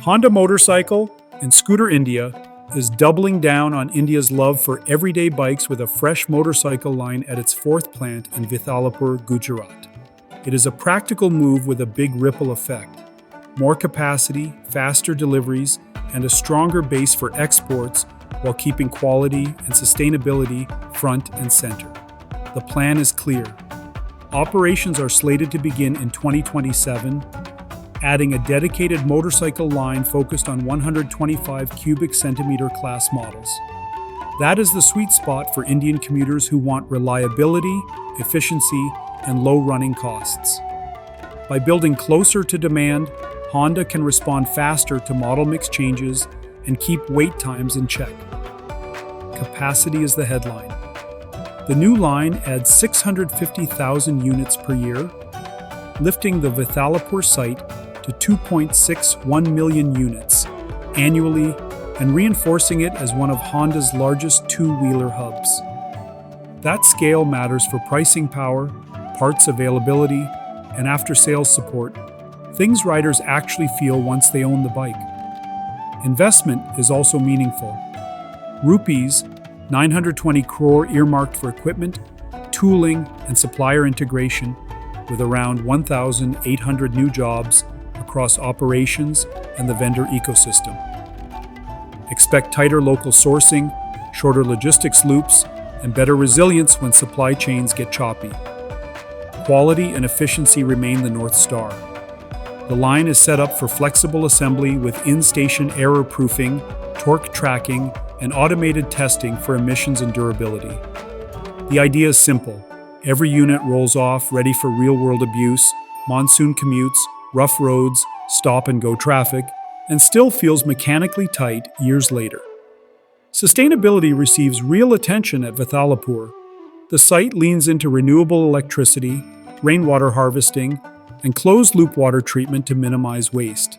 Honda Motorcycle and Scooter India is doubling down on India's love for everyday bikes with a fresh motorcycle line at its fourth plant in Vithalapur, Gujarat. It is a practical move with a big ripple effect. More capacity, faster deliveries, and a stronger base for exports while keeping quality and sustainability front and center. The plan is clear. Operations are slated to begin in 2027, adding a dedicated motorcycle line focused on 125 cubic centimeter class models. That is the sweet spot for Indian commuters who want reliability, efficiency, and low running costs. By building closer to demand, Honda can respond faster to model mix changes and keep wait times in check. Capacity is the headline. The new line adds 650,000 units per year, lifting the Vithalapur site to 2.61 million units annually and reinforcing it as one of Honda's largest two-wheeler hubs. That scale matters for pricing power, parts availability, and after-sales support, things riders actually feel once they own the bike. Investment is also meaningful. Rupees 920 crore earmarked for equipment, tooling, and supplier integration, with around 1,800 new jobs across operations and the vendor ecosystem. Expect tighter local sourcing, shorter logistics loops, and better resilience when supply chains get choppy. Quality and efficiency remain the North Star. The line is set up for flexible assembly with in-station error proofing, torque tracking, and automated testing for emissions and durability. The idea is simple. Every unit rolls off ready for real-world abuse, monsoon commutes, rough roads, stop-and-go traffic, and still feels mechanically tight years later. Sustainability receives real attention at Vithalapur. The site leans into renewable electricity, rainwater harvesting, and closed-loop water treatment to minimize waste.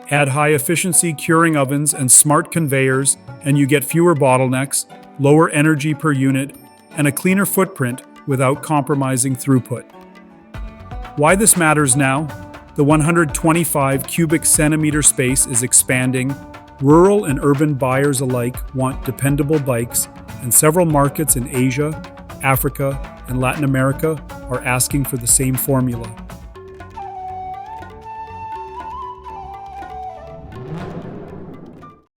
Add high-efficiency curing ovens and smart conveyors, and you get fewer bottlenecks, lower energy per unit, and a cleaner footprint without compromising throughput. Why this matters now? The 125 cubic centimeter space is expanding. Rural and urban buyers alike want dependable bikes, and several markets in Asia, Africa, and Latin America are asking for the same formula.